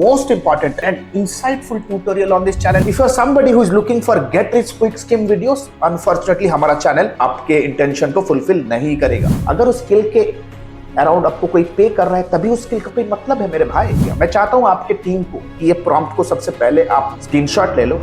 Most important and insightful tutorial on this channel. If you are somebody who is looking for get rich quick scheme videos, unfortunately हमारा channel आपके intention को fulfil नहीं करेगा। अगर उस skill के around आपको कोई पे कर रहा है तभी उस स्किल का कोई मतलब है मेरे भाई। मैं चाहता हूं आपके टीम को कि ये प्रॉम्प्ट को सबसे पहले आप स्क्रीनशॉट ले लो।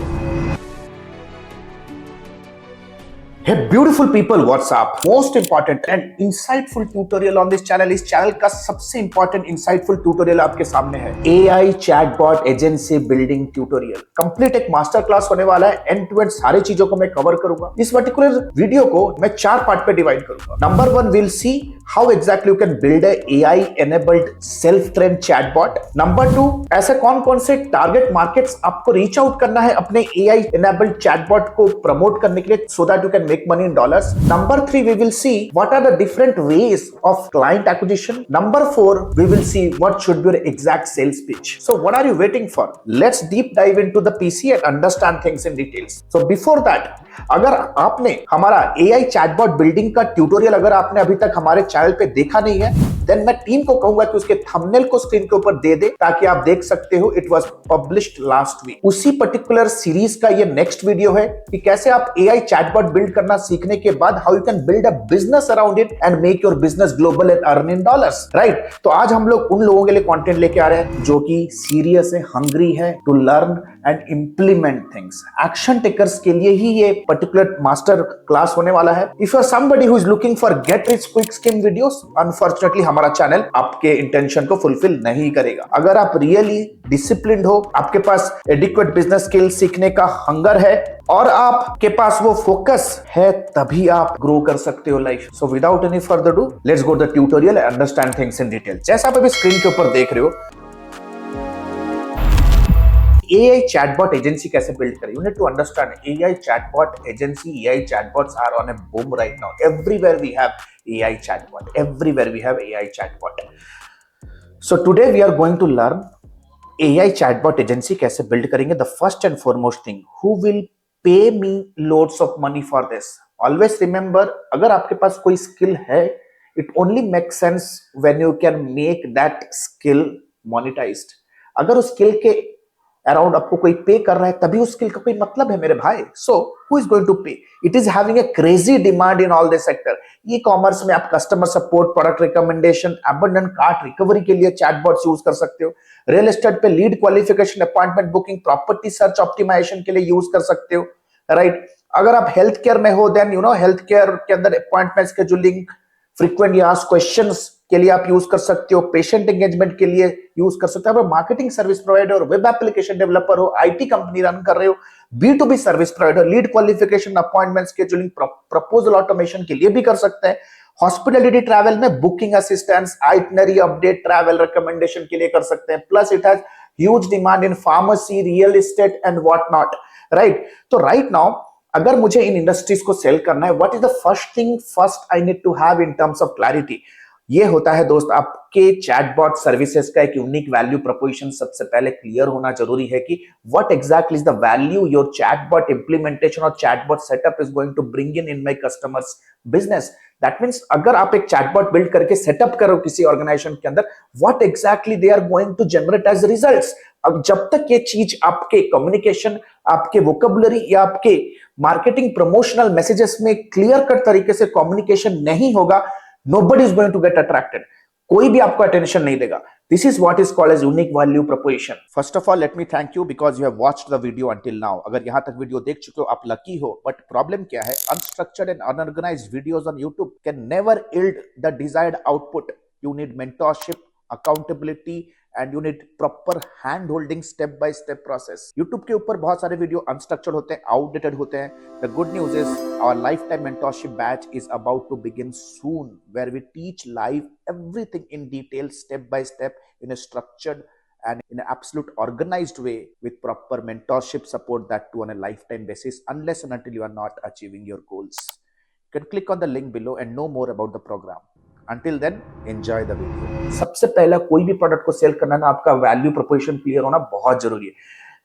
Hey beautiful people, what's up? Most important and insightful tutorial on this channel. इस चैनल का सबसे important insightful tutorial आपके सामने है AI chatbot agency building tutorial. Complete एक मास्टर क्लास होने वाला है, एंड टू एंड सारी चीजों को मैं कवर करूंगा। इस पर्टिकुलर वीडियो को मैं 4 पार्ट पे डिवाइड करूंगा। Number 1 we'll see how exactly you can build a AI enabled self trained chatbot. Number 2 ऐसे कौन से टारगेट मार्केट्स आपको रीच आउट करना है अपने AI enabled chatbot को प्रमोट करने के लिए, so that you can make money in dollars. Number 3 we will see what are the different ways of client acquisition. Number 4 we will see what should be your exact sales pitch. So what are you waiting for? Let's deep dive into the PC and understand things in details. So before that, अगर आपने हमारा AI chatbot building का tutorial अगर आपने अभी तक हमारे channel पे देखा नहीं है, देन मैं टीम को कहूंगा कि उसके थंबनेल को स्क्रीन के ऊपर दे दे ताकि आप देख सकते हो। It was published last week. उसी पर्टिकुलर सीरीज का ये नेक्स्ट वीडियो है कि कैसे आप AI चैटबॉट बिल्ड करना सीखने के बाद how you can build a business around it and make your business global and earn in dollars, right? तो आज हम लोग उन लोगों के लिए कंटेंट लेके आ रहे हैं जो कि सीरियस है, हंग्री है to learn and implement things. Action takers के लिए ही ये पर्टिकुलर मास्टर क्लास होने वाला है। If you are somebody who is looking for get rich quick scheme videos, unfortunately हमारा चैनल आपके इंटेंशन को फुलफिल नहीं करेगा। अगर आप रियली डिसिप्लिन्ड हो, आपके पास एडिक्वेट बिजनेस स्किल सीखने का हंगर है और आपके पास वो फोकस है, तभी आप ग्रो कर सकते हो life. So without any further do, let's go the tutorial and understand things in detail. जैसा आप अभी स्क्रीन के ऊपर देख रहे हो, AI chatbot agency कैसे build करें? You need to understand AI chatbot agency, AI chatbots are on a boom right now. Everywhere we have AI chatbot. Everywhere we have AI chatbot. So today we are going to learn AI chatbot agency कैसे build करेंगे. The first and foremost thing, who will pay me loads of money for this? Always remember, अगर आपके पास कोई skill है, it only makes sense when you can make that skill monetized. अगर उस skill के around आपको कोई पे कर रहा है तभी उस स्किल का कोई मतलब है मेरे भाई। So who is going to pay? It is having a crazy demand in all this sector. E commerce में आप customer support, product recommendation, abandoned cart recovery के लिए चैटबॉट्स यूज कर सकते हो। रियल एस्टेट पे lead qualification, appointment booking, property search optimisation के लिए यूज कर सकते हो, राइट? अगर आप हेल्थ केयर में हो, देन हेल्थ केयर के अंदर appointment scheduling, frequently asked questions के लिए आप यूज कर सकते हो। पेशेंट एंगेजमेंट के लिए यूज कर सकते हो। Marketing service provider, web application developer हो, आईटी कंपनी रन कर रहे हो, B2B service provider, lead qualification, appointment scheduling, proposal automation के लिए भी कर सकते हैं। हॉस्पिटलिटी ट्रैवल में booking assistance, itinerary update, travel recommendation के लिए कर सकते हैं। Plus it has huge demand in pharmacy, real estate and what not, right? तो राइट नाउ अगर मुझे इन इंडस्ट्रीज को सेल करना है, what is the first thing first I need to have in terms of clarity? ये होता है दोस्त, आपके चैटबॉट सर्विसेज का एक यूनिक वैल्यू प्रोपोजिशन सबसे पहले क्लियर होना जरूरी है कि what exactly is the value your chatbot implementation और chatbot setup is going to bring in my customers business. That means अगर आप एक चैटबॉट बिल्ड करके सेटअप करो किसी ऑर्गेनाइजेशन के अंदर, what exactly they are going to generate as results. अब जब तक ये चीज आपके कम्युनिकेशन, आपके वोकैबुलरी या आपके मार्केटिंग प्रमोशनल मैसेजेस में क्लियर कट तरीके से कम्युनिकेशन नहीं होगा, nobody is going to get attracted. कोई भी आपको अटेंशन नहीं देगा। This is what is called as unique value proposition. First of all, let me thank you because you have watched the video until now. अगर यहाँ तक video देख चुके हो, आप लकी हो। बट प्रॉब्लम क्या है? Unstructured and unorganized videos on YouTube can never yield the desired output. You need mentorship, accountability, and you need proper hand holding step by step process. YouTube के ऊपर बहुत सारे वीडियो अनस्ट्रक्चर्ड होते हैं, outdated होते हैं। The good news is our lifetime mentorship batch is about to begin soon, where we teach live everything in detail, step by step, in a structured and in an absolute organized way with proper mentorship support, that too on a lifetime basis, unless and until you are not achieving your goals. You can click on the link below and know more about the program. Until then, enjoy the video. सबसे पहला कोई भी product को cell करना ना, आपका value proposition clear होना बहुत जरूरी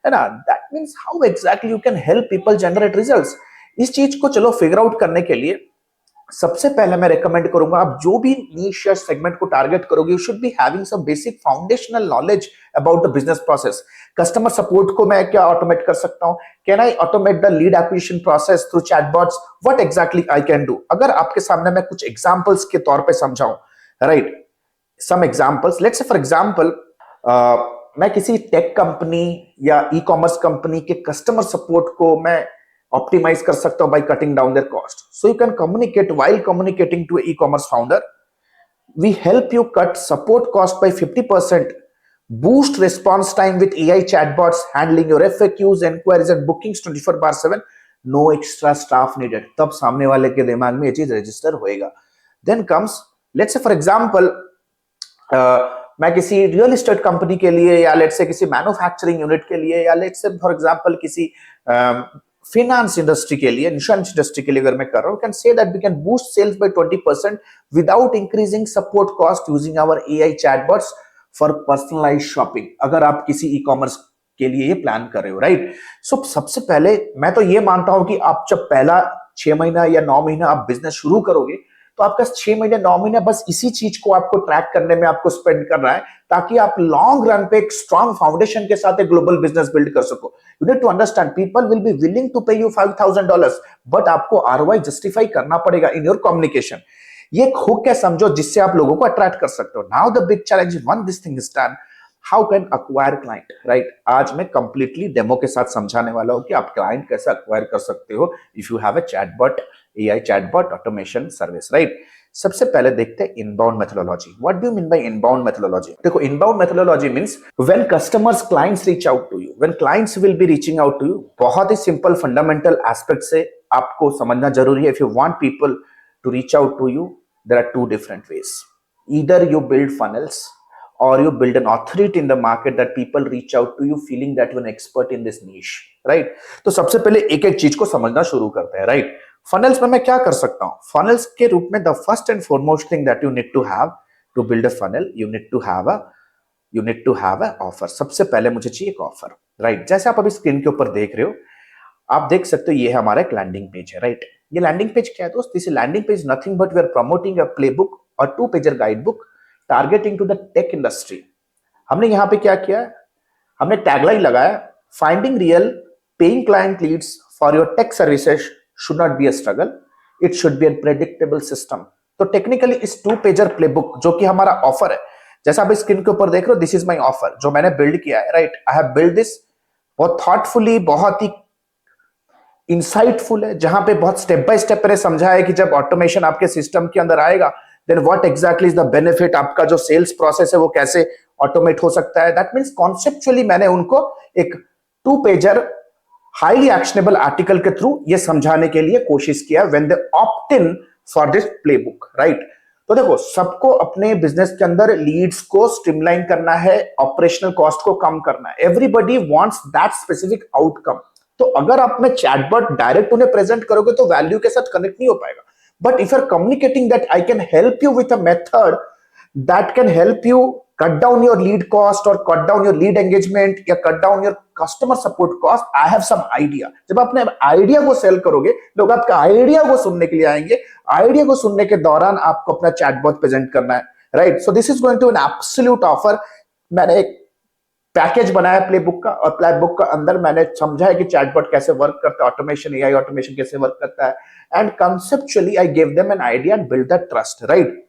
है ना? That means how exactly you can help people generate results. इस चीज को चलो फिगर आउट करने के लिए सबसे पहले मैं रेकमेंड करूंगा, आप जो भी नीश या सेगमेंट को टारगेट करोगे, you should be having some basic foundational knowledge about the business process. Customer support को मैं क्या ऑटोमेट कर सकता हूं? Can I automate the lead acquisition process through chatbots? What exactly I can do? अगर आपके सामने मैं कुछ एग्जांपल्स के तौर पे समझाऊं, right, some examples, let's say for example मैं किसी टेक कंपनी या ई कॉमर्स कंपनी के कस्टमर सपोर्ट को मैं ऑप्टिमाइज कर सकता हूं by cutting down their cost. So you can communicate, while communicating to e commerce founder, we help you cut support cost by 50%, boost response time with AI chatbots handling your FAQs, inquiries and bookings 24/7, no extra staff needed। तब सामने वाले के दिमाग में ये चीज register होएगा। Then comes, let's say for example, मैं किसी रियल एस्टेट कंपनी के लिए, या लेट्स से किसी मैन्युफैक्चरिंग यूनिट के लिए, या लेट्स से फॉर एग्जांपल किसी फिनेंस इंडस्ट्री के लिए, इंश्योरेंस इंडस्ट्री के लिए अगर मैं कर रहा हूं, can say that we can boost sales by 20% without increasing support cost using our AI chatbots for personalised shopping. अगर आप किसी ई कॉमर्स के लिए ये प्लान कर रहे हो, राइट। सो सबसे पहले मैं तो ये मानता हूं कि आप जब पहला 6 महीना या 9 महीना आप बिजनेस शुरू करोगे, तो आपका 6 महीने 9 महीने बस इसी चीज को आपको ट्रैक करने में आपको स्पेंड करना है, ताकि आप लॉन्ग रन पे एक स्ट्रॉन्ग फाउंडेशन के साथ एक ग्लोबल बिजनेस बिल्ड कर सको। You need to understand, people will be willing to pay you $5,000, but आपको आरओआई जस्टिफाई करना पड़ेगा इन योर कम्युनिकेशन। ये एक हुक है समझो, जिससे आप लोगों को अट्रैक्ट कर सकते हो। Now the big challenge is, one this thing is done, how can acquire client, right. आज मैं कंप्लीटली डेमो के साथ समझाने वाला हूं कि आप क्लाइंट कैसे अक्वायर कर सकते हो if you have a chatbot, AI chatbot automation service, right. सबसे पहले देखते हैं inbound methodology. What do you mean by inbound methodology? देखो, inbound methodology means when customers clients reach out to you, when clients will be reaching out to you, बहुत ही simple fundamental aspect से आपको समझना जरूरी है। If you want people to reach out to you, there are two different ways. Either you build funnels or you build an authority in the market that people reach out to you feeling that you're an expert in this niche, right? तो सबसे पहले एक एक चीज को समझना शुरू करते हैं, राइट। फनल्स में मैं क्या कर सकता हूं? फनल्स के रूप में the first and foremost thing that you need to have to build a funnel, you need to have a offer. सबसे पहले मुझे चाहिए एक ऑफर, राइट। जैसे आप अभी स्क्रीन के ऊपर देख रहे हो, आप देख सकते हो ये हमारा एक लैंडिंग पेज है, राइट। ये लैंडिंग पेज क्या है दोस्त? This landing page nothing but we are promoting a playbook और 2 pager guide book targeting to the tech industry. हमने यहां पे क्या किया? हमने टैगलाइन लगाया, finding real paying client leads for your tech services should not be a struggle, it should be a predictable system। तो technically इस 2 पेजर प्लेबुक जो कि हमारा ऑफर है, जैसा आप स्क्रीन के ऊपर देख रहे हो, दिस इज माय ऑफर जो मैंने बिल्ड किया है, right. I have build this बहुत थॉटफुली, बहुत ही इंसाइटफुल है, जहां पे बहुत स्टेप बाय स्टेप मैंने समझा है कि जब ऑटोमेशन आपके सिस्टम के अंदर आएगा, then what exactly is the benefit, आपका जो सेल्स प्रोसेस है वो कैसे ऑटोमेट हो सकता है। दैट मींस कॉन्सेप्चुअली मैंने उनको एक 2 पेजर हाईली एक्शनेबल आर्टिकल के थ्रू ये समझाने के लिए कोशिश किया when they opt in for this playbook, right. तो देखो, सबको अपने बिजनेस के अंदर लीड्स को स्ट्रीमलाइन करना है, ऑपरेशनल कॉस्ट को कम करना है। Everybody wants that specific outcome. तो अगर आप में चैटबॉट डायरेक्ट उन्हें प्रेजेंट करोगे तो वैल्यू के साथ कनेक्ट नहीं हो पाएगा। But if you are communicating that I can help you with a method that can help you cut down your lead cost or cut down your lead engagement या cut down your customer support cost, I have some idea। जब अपने idea को cell करोगे, लोग आपका idea को सुनने के लिए आएंगे। आइडिया को सुनने के दौरान आपको अपना चैटबॉट प्रेजेंट करना है, right. So this is going to an absolute offer. मैंने एक पैकेज बनाया प्लेबुक का, और प्लेबुक का अंदर मैंने समझा है कि चैटबॉट कैसे वर्क करता है, ऑटोमेशन, एआई ऑटोमेशन कैसे वर्क करता है, and conceptually I give them an idea and build that trust, right.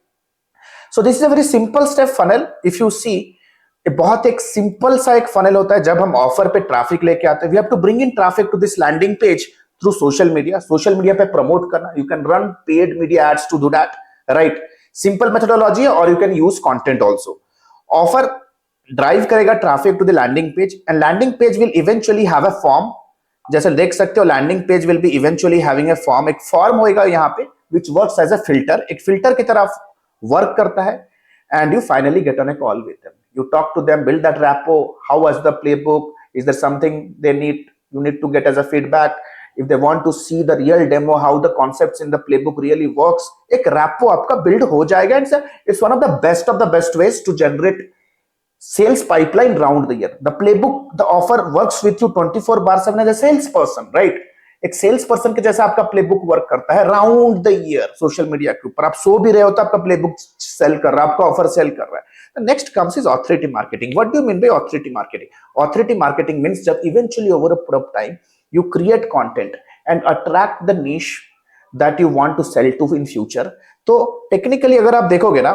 So this is a very simple step funnel। If you see, बहुत एक सिंपल सा एक फनल होता है। जब हम ऑफर पे ट्रैफिक लेके आते हैं, we have to bring in traffic to this landing page through social media. Social media पे प्रमोट करना, you can run paid media ads to do that, right. Simple methodology है, और you can use content also. Offer drive करेगा traffic to the landing page, and landing page will eventually have a form. जैसे देख सकते हो, landing page will be eventually having a form. एक form होएगा यहाँ पे which works as a filter, एक फिल्टर की तरह वर्क करता है, and you finally get on a call with them, you talk to them, build that rapport। how was the playbook, is there something you need to get as a feedback, if they want to see the real demo how the concepts in the playbook really works, एक rapport आपका build हो जाएगा। and it's one of the best ways to generate sales pipeline round the year। the playbook, the offer works with you 24/7 as a salesperson, right। एक sales person के जैसा आपका playbook work करता है round the year social media के ऊपर। आप सो भी रहे हो तो आपका प्लेबुक सेल कर रहा है, आपका ऑफर सेल कर रहा है। Next comes is authority marketing. What do you mean by authority marketing? Authority marketing means जब eventually over a period of time you create content and attract the niche that you want to sell to in future. तो technically अगर आप देखोगे ना,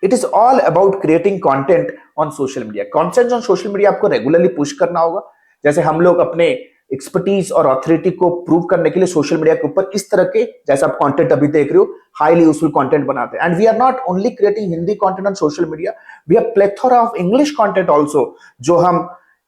it is all about creating content on social media. Content on social media आपको regularly push करना होगा। जैसे हम लोग अपने एक्सपर्टीज और अथॉरिटी को प्रूव करने के लिए सोशल मीडिया के ऊपर इस तरह के, जैसे आप कंटेंट अभी देख रहे हो, हाईली यूजफुल कंटेंट बनाते हैं। And we are not only creating Hindi content on social media, we are plethora of English content also, जो हम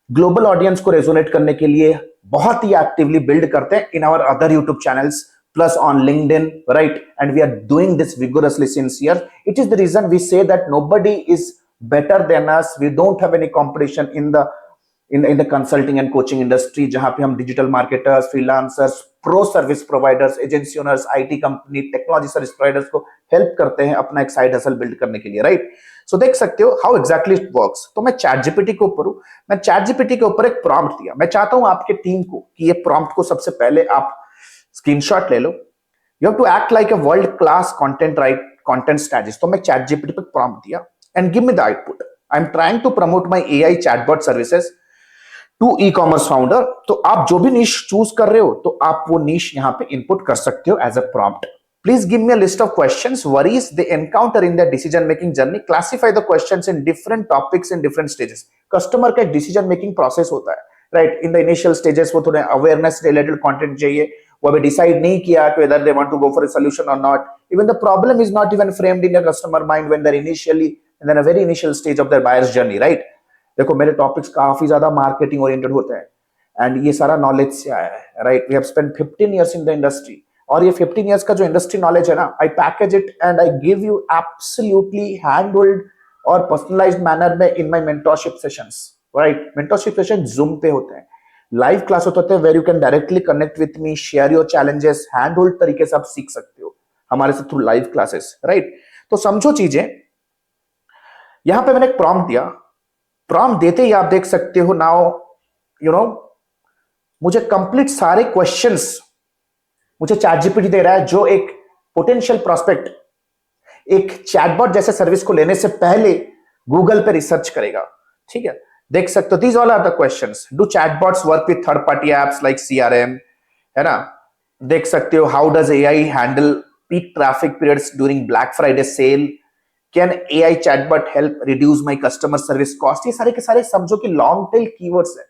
ग्लोबल ऑडियंस को रेजोनेट करने के लिए बहुत ही एक्टिवली बिल्ड करते हैं in our other YouTube channels plus on LinkedIn, right? And we are doing this vigorously since years. It is the reason we say that nobody is better than us. We don't have any competition in the consulting and coaching industry, जहां पे हम digital marketers, freelancers, pro service providers, agency owners, IT company, technology service providers को help करते हैं अपना एक side hustle build करने के लिए, right? So देख सकते हो how exactly it works. तो मैं ChatGPT के ऊपर हूँ, मैं ChatGPT के ऊपर एक prompt दिया। मैं चाहता हूँ आपके टीम को कि ये prompt को सबसे पहले आप स्क्रीनशॉट ले लो। You have to act like a world class content strategist. तो मैं चैट जीपीटी पे प्रॉम्प्ट दिया and give me the output. I am trying to promote my AI chatbot services to e commerce founder. तो आप जो भी नीश choose कर रहे हो तो आप वो नीश यहां पे इनपुट कर सकते हो as a prompt. Please give me a list of questions worries they encounter in their decision making journey. Classify the questions in different topics in different stages. Customer का एक डिसीजन मेकिंग प्रोसेस होता है, right? In the initial stages वो थोड़े awareness related content चाहिए, वो अभी decide नहीं किया कि whether they want to go for a solution or not. Even the problem is not even framed in your customer mind when they're initially and then a very initial stage of their buyer's journey, right? देखो मेरे topics काफी ज्यादा marketing oriented होते हैं and ये सारा knowledge से आया है, right? We have spent 15 years in the industry, और ये 15 इयर्स का जो इंडस्ट्री नॉलेज है ना, I package it and I give you absolutely hand hold और पर्सनलाइज्ड मैनर में in my mentorship sessions, right? Mentorship session Zoom पे होते हैं, लाइव क्लास होते हैं, where you can directly connect with me, share your challenges, hand hold तरीके से आप सीख सकते हो हमारे से थ्रू लाइव क्लासेस, राइट? तो समझो चीजें। यहां पे मैंने एक प्रॉम्प्ट दिया, प्रॉम्प्ट देते ही आप देख सकते हो नाउ यू नो मुझे कंप्लीट सारे क्वेश्चंस मुझे चैट जीपीटी दे रहा है, जो एक पोटेंशियल प्रोस्पेक्ट एक चैटबॉट जैसे सर्विस को लेने से पहले गूगल पे रिसर्च करेगा, ठीक है? देख सकते हो these all are the questions. Do chatbots work with third party apps like CRM, है ना? देख सकते हो how does AI handle peak traffic periods during Black Friday sale, can AI chatbot help reduce my customer service cost. ये सारे के सारे समझो कि लॉन्ग टेल कीवर्ड्स है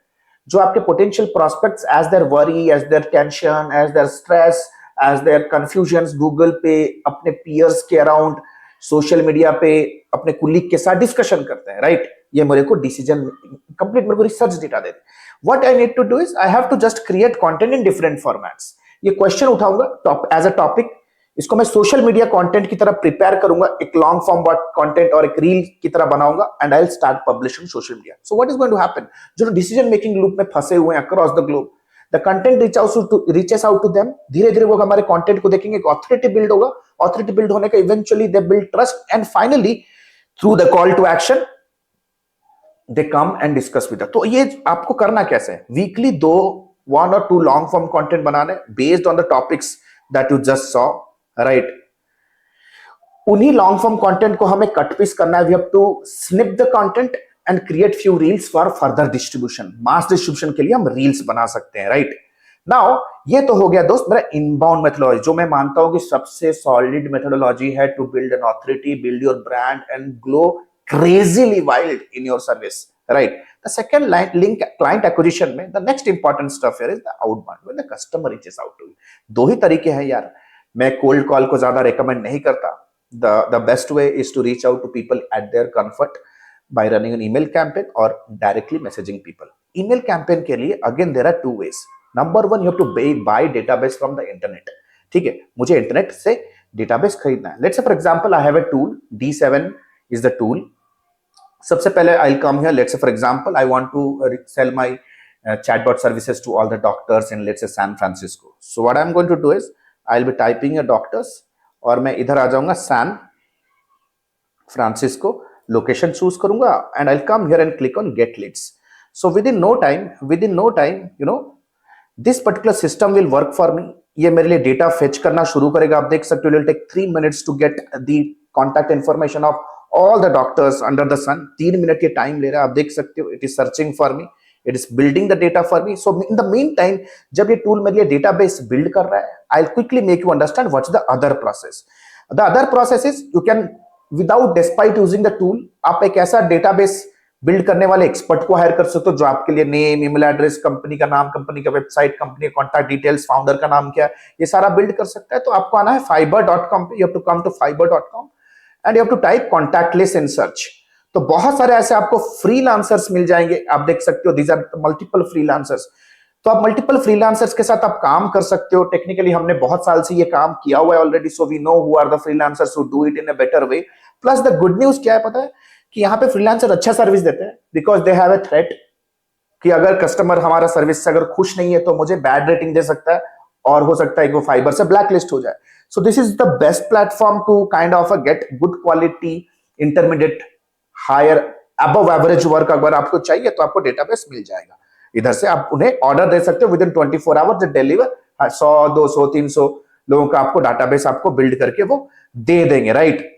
जो आपके potential prospects as their worry, as their tension, as their stress, as their confusions Google पे अपने पीयर्स के अराउंड, सोशल मीडिया पे अपने कुलीग के साथ डिस्कशन करते हैं, राइट? ये मेरे को डिसीजन कंप्लीट मेरे को रिसर्च डेटा देते। What I need to do is I have to just create content in different formats. ये क्वेश्चन उठाऊंगा एज अ टॉपिक, इसको मैं सोशल मीडिया कंटेंट की तरह प्रिपेयर करूंगा, एक लॉन्ग फॉर्म कंटेंट और एक रील की तरह बनाऊंगा and I will start publishing social media. So what is going to happen, जो डिसीजन मेकिंग लूप में फंसे हुए हैं across the globe, the content reaches out to them. धीरे धीरे वो हमारे कंटेंट को देखेंगे, एक ऑथोरिटी बिल्ड होगा, ऑथोरिटी बिल्ड होने का eventually they build trust and finally through the call to action they come and discuss with. तो ये आपको करना कैसे है, weekly 1 or 2 long form content बनाने based on the topics that you just saw, right? उन्हीं लॉन्ग फॉर्म कंटेंट को हमें कट पीस करना है। We have to snip the content and create few reels for further distribution. Mass distribution के लिए हम reels बना सकते हैं, राइट? नाउ ये तो हो गया दोस्त मेरा इनबाउंड मेथोडोलॉजी, जो मैं मानता हूं कि सबसे सॉलिड मेथोडोलॉजी है to build an authority, build your brand and grow crazily wild in your service, right? The second link client acquisition में the next important stuff here is the outbound, when the customer reaches out to you. दो ही तरीके हैं यार, मैं cold call को ज्यादा recommend नहीं करता। The best way is to reach out to people at their comfort by running an email campaign or directly messaging people. Email campaign के लिए again there are 2 ways. Number 1, you have to buy database from the internet, ठीक है? मुझे internet से database खरीदना है। Let's say for example I have a tool, D7 is the tool. सबसे पहले I'll come here, let's say for example I want to sell my chatbot services to all the doctors in let's say San Francisco. So what I'm going to do is I'll be typing a doctors और मैं इधर आ जाऊंगा San Francisco, location choose करूंगा and I'll come here and click on get leads. So within no time, you know, this particular system will work for me, ये मेरे लिए data fetch करना शुरू करेगा। आप देख सकते हो, it will take 3 minutes to get the contact information of all the doctors under the sun. 3 minute ये टाइम ले रहा है, आप देख सकते हो। It is searching for me, it is building the data for me. So in the meantime जब ये टूल मेरे लिए डेटाबेस बिल्ड कर रहा है, I will quickly make you understand what's the other process. The other process is you can without despite using the tool, आप एक ऐसा डेटाबेस बिल्ड करने वाले एक्सपर्ट को हायर कर सकते हो जो आपके लिए नेम, ईमेल एड्रेस, कंपनी का नाम, कंपनी का वेबसाइट, कंपनी का कॉन्टैक्ट डिटेल्स, फाउंडर का नाम क्या है, ये सारा बिल्ड कर सकता है। तो आपको आना है fiverr.com पे, you have to come to fiverr.com and you have to type contactless in search. तो बहुत सारे ऐसे आपको फ्रीलांसर्स मिल जाएंगे, आप देख सकते हो, दीज आर मल्टीपल फ्रीलांसर्स। तो आप मल्टीपल फ्रीलांसर्स के साथ आप काम कर सकते हो। टेक्निकली हमने बहुत साल से ये काम किया हुआ है already, so we know who are the freelancers who do it in a better way. Plus the good news क्या है पता है, कि यहाँ पे फ्रीलांसर अच्छा सर्विस देते हैं, because they have a threat कि अगर कस्टमर हमारा सर्विस से अगर खुश नहीं है तो मुझे बैड रेटिंग दे सकता है, और हो सकता है कि वो फाइबर से ब्लैक लिस्ट हो जाए। So this is the best platform to kind of get good quality, intermediate, higher, above average work अगर आपको चाहिए तो आपको डेटाबेस मिल जाएगा। इधर से आप उन्हें ऑर्डर दे सकते हो, विद इन 24 आवर्स डिलीवर 100, 200, 300 लोगों का आपको डाटाबेस आपको बिल्ड करके वो दे देंगे, right.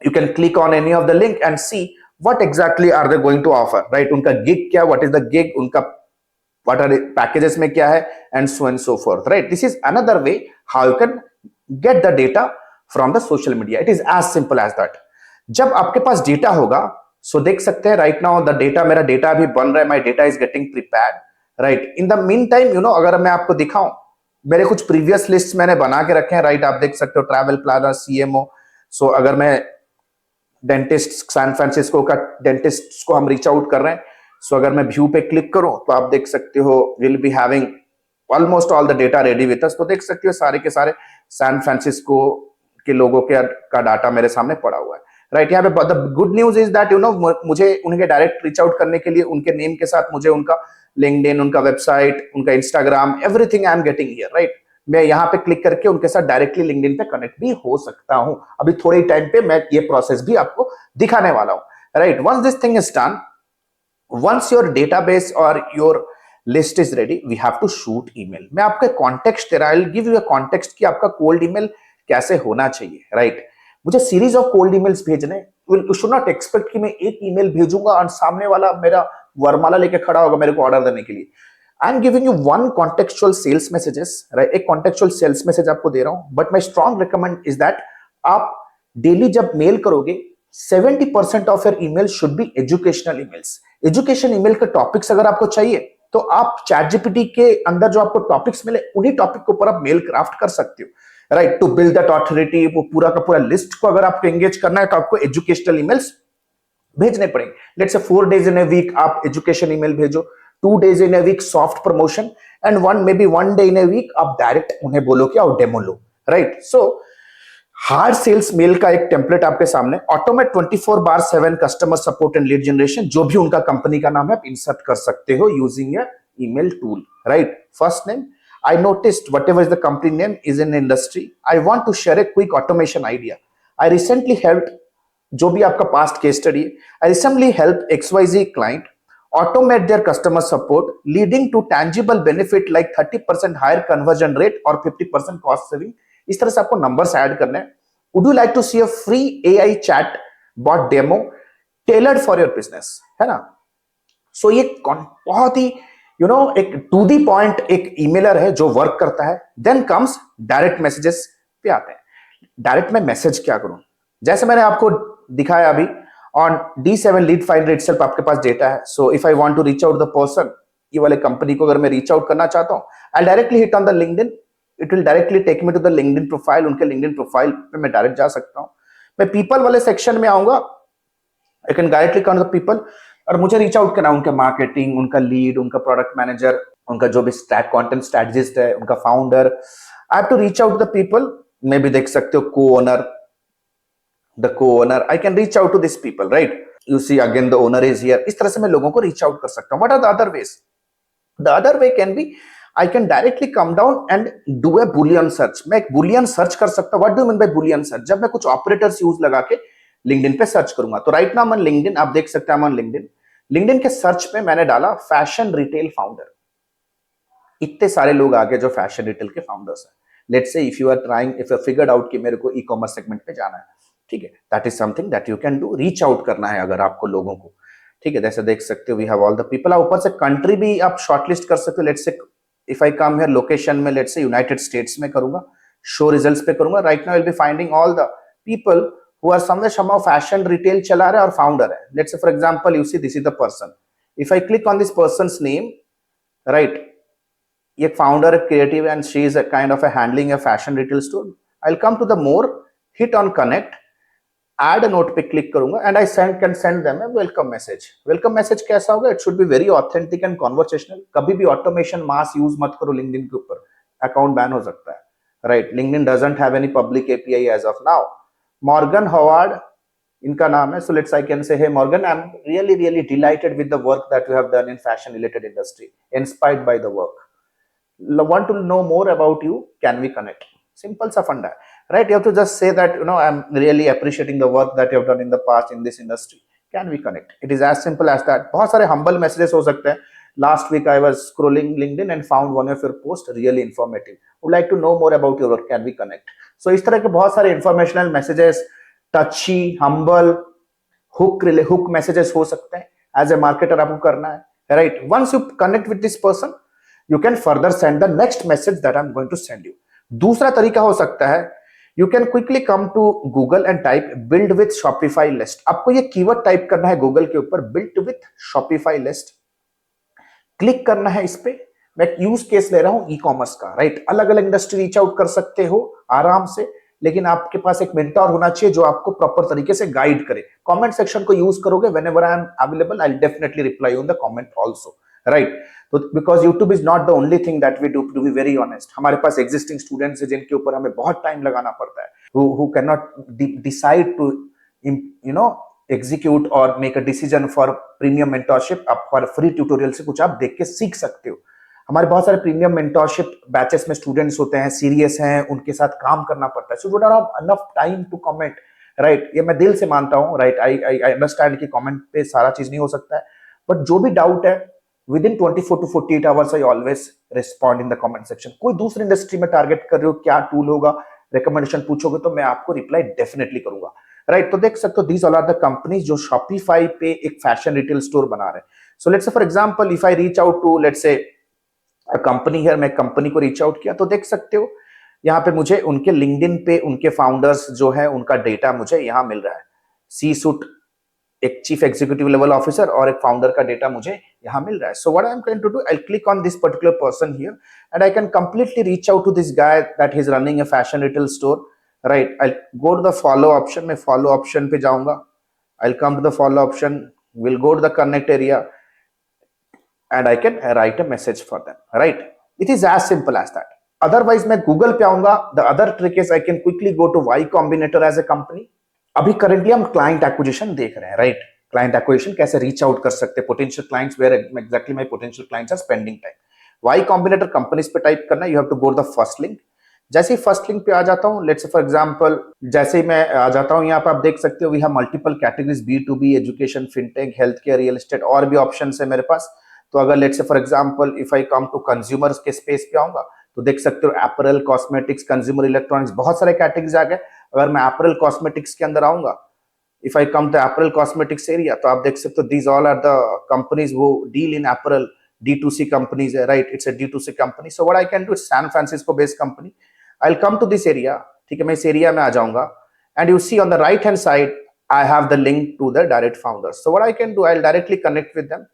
You can click on any of the link and see what exactly are they going to offer, right? उनका gig क्या, what is the gig, उनका what are the packages में क्या है, and so forth, right? This is another way how you can get the data from the social media. It is as simple as that. जब आपके पास data होगा, so देख सकते हैं right now the data, मेरा डेटा अभी बन रहा है, my data is getting prepared, right? In the meantime, you know, अगर मैं आपको दिखाऊं, मेरे कुछ प्रीवियस लिस्ट मैंने बना के रखे हैं, राइट। आप देख सकते हो, ट्रैवल प्लानर, CMO। सो अगर मैं डेंटिस्ट, सैन फ्रांसिस्को का डेंटिस्ट को हम रीच आउट कर रहे हैं, सो अगर मैं व्यू पे क्लिक करूं तो आप देख सकते हो, will be having almost all the data ready with us. तो देख सकते हो सारे के सारे सैन फ्रांसिस्को के लोगों के का डाटा मेरे सामने पड़ा हुआ है, राइट। यहाँ पे the good news is that, you know, मुझे उनके डायरेक्ट रीच आउट करने के लिए उनके नेम के साथ मुझे उनका लिंक्डइन, उनका वेबसाइट, उनका Instagram, everything I am getting here, right. मैं यहाँ पे क्लिक करके उनके साथ डायरेक्टली लिंक्डइन पे कनेक्ट भी हो सकता हूं। अभी थोड़े टाइम पे मैं ये प्रोसेस भी आपको दिखाने वाला हूं, right. Once this thing is done, once your database और your list is ready, we have to shoot email. मैं आपको कॉन्टेक्स्ट दे रहा हूं, I will give you a context कि आपका कोल्ड ईमेल कैसे होना चाहिए, राइट। मुझे सीरीज ऑफ कोल्ड ईमेल्स भेजने, यू शुड नॉट एक्सपेक्ट कि मैं एक ईमेल भेजूंगा और सामने वाला मेरा वरमाला लेके खड़ा होगा मेरे को ऑर्डर देने के लिए। I am giving you one contextual sales messages, right. एक कॉन्टेक्चुअल सेल्स मैसेज आपको दे रहा हूं, but my strong recommend is that आप डेली जब मेल करोगे, 70% of your email should be educational emails. Education email के टॉपिक्स अगर आपको चाहिए तो आप चैट जीपीटी के अंदर जो आपको टॉपिक्स मिले, उन्हीं टॉपिक के ऊपर आप मेल क्राफ्ट कर सकते हो, right. To build that authority, वो पूरा का पूरा लिस्ट को अगर आपको एंगेज करना है तो आपको एजुकेशनल ईमेल्स भेजने पड़ेंगे। Let's say 4 days in a week आप एजुकेशन ईमेल भेजो, 2 days in a week soft promotion, and one day in a week आप डायरेक्ट उन्हें बोलो कि आओ डेमो लो, right. So hard sales mail का एक टेम्पलेट आपके सामने, automate 24/7 customer support and lead generation, जो भी उनका कंपनी का नाम है, आप इंसर्ट कर सकते हो using A email tool, right. First name, I noticed whatever is the company name is in industry. I want to share a quick automation idea. I recently helped, जो भी आपका past case study, I recently helped XYZ client automate their customer support, leading to tangible benefit like 30% higher conversion rate और 50% cost saving. इस तरह से आपको numbers add करने हैं। Would you like to see a free AI chat bot demo tailored for your business? है ना? So ये बहुत ही एक टू दी पॉइंट एक ईमेलर है जो वर्क करता है। देन कम्स डायरेक्ट मैसेजेस पे आते हैं। डायरेक्ट में मैसेज क्या करूं, जैसे मैंने आपको दिखाया अभी on D7 lead finder itself आपके पास डेटा है। So if I want to reach out the person, ये वाले कंपनी को अगर मैं रीच आउट करना चाहता हूं, I directly hit on the LinkedIn, it will directly take me to the LinkedIn profile. उनके लिंक्डइन प्रोफाइल पे मैं डायरेक्ट जा सकता हूं। मैं पीपल वाले सेक्शन में आऊंगा, आई can directly can't the people, और मुझे रीच आउट करना उनका मार्केटिंग, उनका लीड, उनका प्रोडक्ट मैनेजर, उनका जो भी कंटेंट स्ट्रेटजिस्ट है, उनका फाउंडर। I have to reach out the people. मे भी देख सकते हो co-owner, the co-owner, I can reach out to this people, right. You see again the owner is here. इस तरह से मैं लोगों को रीच आउट कर सकता हूं। What are the other ways? The other way can be, I can directly come down and do a Boolean search. मैं एक बुलियन सर्च कर सकता हूं। What do you mean by Boolean search? जब मैं कुछ ऑपरेटर्स यूज लगा के लिंक्डइन पे सर्च करूंगा, तो राइट नाउ ऑन लिंक्डइन, आप देख सकते हैं ऑन लिंक्डइन। लिंक्डइन के सर्च पे मैंने डाला फैशन रिटेल फाउंडर। इतने सारे लोग आगे जो फैशन रिटेल के फाउंडर्स हैं, let's say if you are trying, if you figured out कि मेरे को ई कॉमर्स सेगमेंट पे जाना है, ठीक है, that is something that you can do, reach out करना है अगर आपको लोगों को, ठीक है, जैसे देख सकते हो we have all the people, ऊपर से कंट्री भी आप शॉर्टलिस्ट कर सकते हो, let's say if I come here location में, लेट्स से यूनाइटेड स्टेट्स में करूंगा, शो रिजल्ट्स पे करूंगा, right now will be finding all the people who are somewhere somehow fashion retail चला रहे हैं और फाउंडर है, let's say for example you see this is the person, if I click on this person's name, right, ये founder creative and she is a kind of a handling a fashion retail store, I'll come to the more, hit on connect, add a note पे click करूंगा and I can send them a welcome message. welcome message कैसा होगा, it should be very authentic and conversational, कभी भी automation mass use मत करो LinkedIn के ऊपर, account ban हो सकता है, right? LinkedIn doesn't have any public API as of now. Morgan Howard इनका नाम है, so let's I can say hey Morgan, I'm really delighted with the work that you have done in fashion related industry, inspired by the work, want to know more about you, can we connect? Simple सा फंडा है, right? You have to just say that I'm really appreciating the work that you have done in the past in this industry, can we connect? It is as simple as that. बहुत सारे humble messages हो सकते हैं. Last week I was scrolling LinkedIn and found one of your posts really informative, would like to know more about your work, can we connect? So इस तरह के बहुत सारे informational messages, touchy, humble, hook messages हो सकते हैं. As a marketer आपको करना है, right? Once you connect with this person, you can further send the next message that I'm going to send you. दूसरा तरीका हो सकता है, you can quickly come to Google and type build with Shopify list. आपको ये keyword type करना है Google के ऊपर, build with Shopify list, click करना है इस पे. मैं यूज केस ले रहा हूं ई कॉमर्स का, राइट? अलग अलग इंडस्ट्री रीच आउट कर सकते हो आराम से, लेकिन आपके पास एक मेंटर होना चाहिए जो आपको प्रॉपर तरीके से गाइड करे. कमेंट सेक्शन को यूज करोगे, whenever I am available I will definitely reply on the comment also, right? तो because YouTube is not the only thing that we do, to be very honest. हमारे पास existing students हैं जिनके ऊपर हमें बहुत टाइम लगाना पड़ता है, who cannot decide to execute or make a decision for premium mentorship. आप for free tutorial से कुछ आप देख के सीख सकते हो. हमारे बहुत सारे प्रीमियम मेंटरशिप बैचेस में स्टूडेंट्स होते हैं, सीरियस हैं, उनके साथ काम करना पड़ता है. So we don't have enough time to comment, right? ये मैं दिल से मानता हूँ, राइट? आई अंडरस्टैंड कि कमेंट पे सारा चीज नहीं हो सकता है, बट जो भी डाउट है with in 24 to 48 hours I always respond in the comment section. कोई दूसरी इंडस्ट्री में टारगेट कर रहे हो, क्या टूल होगा, रिकमेंडेशन पूछोगे तो मैं आपको रिप्लाई डेफिनेटली करूंगा, राइट? तो देख सकते हो these all are the companies जो शॉपिफाई पे एक फैशन रिटेल स्टोर बना रहे हैं. So let's say for example if I reach out to let's say company है, मैं कंपनी को रीच आउट किया, तो देख सकते हो यहाँ पे मुझे उनके लिंक्डइन पे उनके फाउंडर्स जो है उनका डेटा मुझे यहाँ मिल रहा है. सी सूट, एक चीफ एग्जीक्यूटिव लेवल ऑफिसर और एक फाउंडर का डेटा मुझे यहाँ मिल रहा है. So what I am going to do, I click on this particular person here and I can completely reach out to this guy that he is running a fashion retail store, right? I go to the follow option, मैं follow option पे जाऊंगा, I come to the follow option, will go to the connect area and I can write a message for them, right? It is as simple as that. Otherwise मैं Google पे आऊंगा. The other trick is I can quickly go to Y Combinator as a company. अभी currently हम client acquisition देख रहे हैं, right? Client acquisition कैसे reach out कर सकते हैं potential clients, where exactly my potential clients are spending time. Y Combinator companies पे टाइप करना, you have to go to the first link. जैसे ही फर्स्ट लिंक पे आ जाता हूँ, लेट्स फॉर एग्जांपल जैसे ही मैं आ जाता हूँ यहाँ पे, आप देख सकते हो we have multiple categories, B2B, education, fintech, health care, real estate, और भी ऑप्शन है मेरे पास. तो अगर let's say for example if I come to consumers के स्पेस पे आऊंगा, तो देख सकते हो एपरल, कॉस्मेटिक्स, कंज्यूमर इलेक्ट्रॉनिक्स, बहुत सारे कैटेगरीज आ गए. अगर मैं एपरल कॉस्मेटिक्स के अंदर आऊंगा, if I come to apparel cosmetics area, तो आप देख सकते हो these all are the companies वो deal in apparel, D2C companies है, right? It's a D2C company. So what I can do, San Francisco based company, I will come to this area, ठीक है? मैं इस एरिया में आ जाऊंगा and you see on the right hand side I have the link to the direct founders. So what I can do, I will directly connect with them,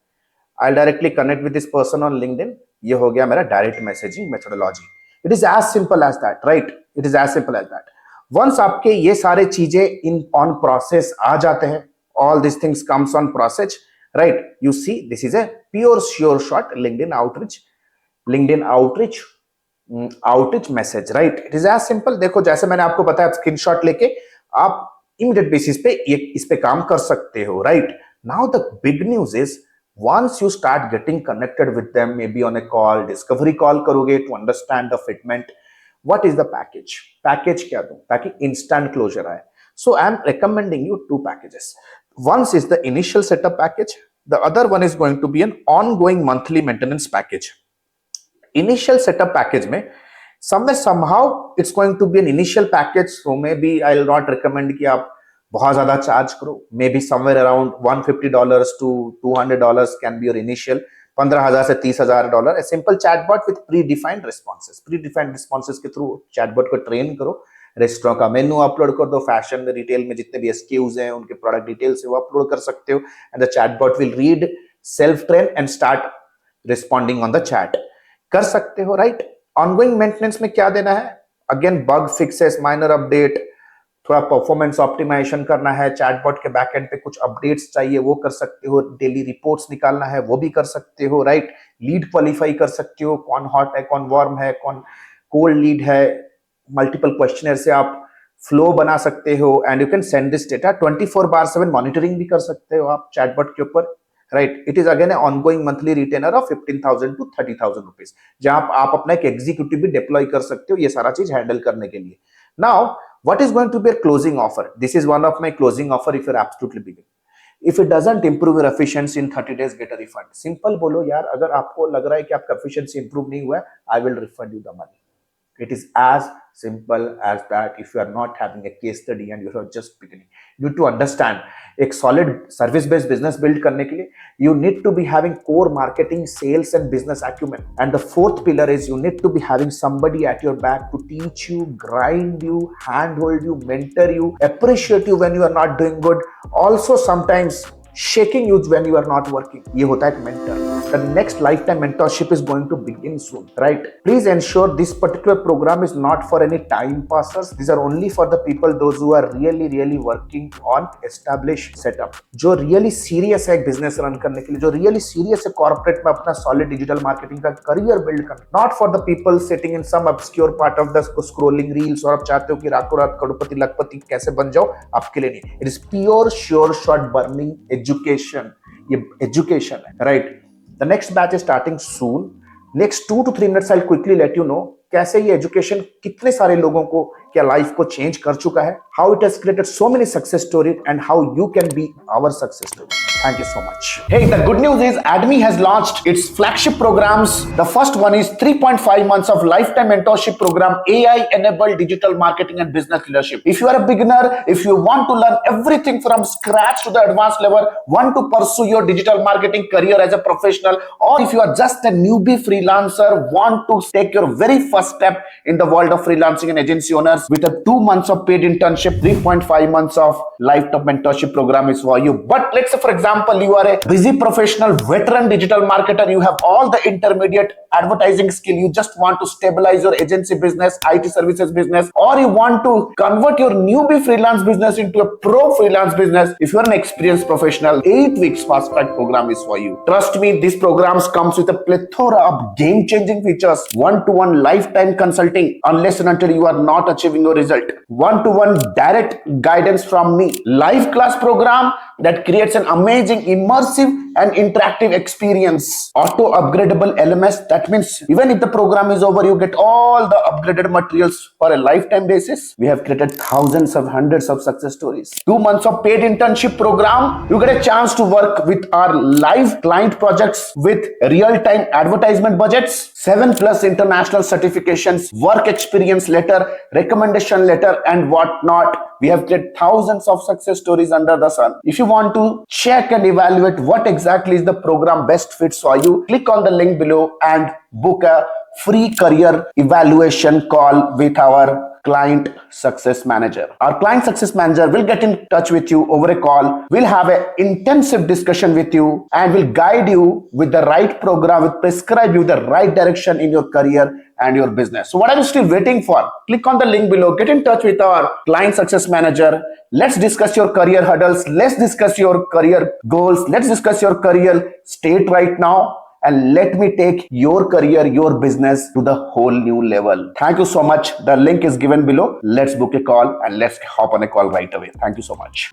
I'll directly connect with this person on LinkedIn. ये हो गया मेरा direct messaging methodology. It is as simple as that, right? It is as simple as that. Once आपके ये सारे चीजें in on process आ जाते हैं, all this things comes on process, right? You see this is a pure sure shot LinkedIn outreach message, right? It is as simple. देखो जैसे मैंने आपको बताया, स्क्रीनशॉट लेके आप इमीडिएट बेसिस पे इस पे काम कर सकते हो, right? Now the big news is once you start getting connected with them, maybe on a call, discovery call करोगे to understand the fitment, what is the package क्या दूं ताकि instant closure आए. So I am recommending you two packages. One is the initial setup package, the other one is going to be an ongoing monthly maintenance package. Initial setup package में somewhere somehow it's going to be an initial package, so maybe I'll not recommend कि आप बहुत ज्यादा charge करो. Maybe somewhere around $150 to $200 can be your initial. 15,000 से $30,000. A simple chatbot with predefined responses. Predefined responses के through chatbot को train करो. Restaurant का मेनू अपलोड कर दो, फैशन रिटेल में जितने भी SKUs हैं उनके प्रोडक्ट डिटेल्स है वो अपलोड कर सकते हो, and the chatbot will read, self train and start responding on the chat. कर सकते हो, राइट? ऑनगोइंग मेंटेनेंस में क्या देना है? Again bug fixes, minor update, थोड़ा परफॉर्मेंस ऑप्टिमाइजेशन करना है, चैटबॉट के बैकएंड पे कुछ अपडेट्स चाहिए वो कर सकते हो, डेली रिपोर्ट्स निकालना है वो भी कर सकते हो, राइट? लीड क्वालिफाई कर सकते हो, कौन हॉट है, कौन वार्म है, कौन कोल्ड लीड है. मल्टीपल क्वेश्चनर से आप फ्लो बना सकते हो, and you can send this data. 24/7 monitoring भी कर सकते हो आप चैटबॉट के ऊपर, right? It is again A ongoing monthly retainer of 15,000 to 30,000 rupees, जहां आप अपना एक एग्जीक्यूटिव भी डिप्लॉय कर सकते हो ये सारा चीज हैंडल करने के लिए. Now what is going to be your closing offer? This is one of my closing offer if you are absolutely begin. If it doesn't improve your efficiency in 30 days, get a refund. Simple बोलो यार, अगर आपको लग रहा है कि आपका efficiency improve नहीं हुआ है, I will refund you the money. It is as simple as that. If you are not having a case study and you are just beginning, you need to understand एक solid service based business build करने के लिए you need to be having core marketing, sales and business acumen. And the fourth pillar is you need to be having somebody at your back to teach you, grind you, handhold you, mentor you, appreciate you when you are not doing good. Also sometimes shaking you when you are not working. ये होता है एक mentor. The next lifetime mentorship is going to begin soon, right? Please ensure this particular program is not for any time passers. These are only for the people, those who are really working on established setup. जो really serious है एक business run करने के लिए, जो really serious है corporate में अपना solid digital marketing का career build करना. Not for the people sitting in some obscure part of the scrolling reels और आप चाहते हो कि रातों रात करोड़पति लखपति कैसे बन जाओ, आपके लिए नहीं. It is pure sure shot burning education. ये education है, right? The next batch is starting soon. Next 2 to 3 minutes I'll quickly let you know कैसे ये एजुकेशन कितने सारे लोगों को क्या लाइफ को चेंज कर चुका है, how it has created so many success stories and how you can be our success story. Thank you so much. Hey, the good news is ADMI has launched its flagship programs. The first one is 3.5 months of lifetime mentorship program, AI enabled digital marketing and business leadership. If you are a beginner, if you want to learn everything from scratch to the advanced level, want to pursue your digital marketing career as a professional, or if you are just a newbie freelancer, want to take your very first step in the world of freelancing and agency owners with a 2 months of paid internship, 3.5 months of lifetime mentorship program is for you. But let's say, for example, you are a busy professional, veteran digital marketer, you have all the intermediate advertising skill, you just want to stabilize your agency business, IT services business, or you want to convert your newbie freelance business into a pro freelance business. If you are an experienced professional, 8 weeks fast track program is for you. Trust me, these programs comes with a plethora of game changing features, one-to-one lifetime consulting unless and until you are not achieving your result, one-to-one direct guidance from me, live class program that creates an amazing immersive and interactive experience, auto upgradable LMS. That means even if the program is over, you get all the upgraded materials for a lifetime basis. We have created thousands of hundreds of success stories. 2 months of paid internship program, you get a chance to work with our live client projects with real-time advertisement budgets, 7+ international certifications, work experience letter, recommendation letter and whatnot. We have created thousands of success stories under the sun. If you want to check and evaluate what exactly is the program best fits for you, click on the link below and book a free career evaluation call with our client success manager. Our client success manager will get in touch with you over a call. We'll have an intensive discussion with you and will guide you with the right program, will prescribe you the right direction in your career and your business. So what are you still waiting for? Click on the link below, get in touch with our client success manager. Let's discuss your career hurdles. Let's discuss your career goals. Let's discuss your career state right now. And let me take your career, your business to the whole new level. Thank you so much. The link is given below. Let's book a call and let's hop on a call right away. Thank you so much.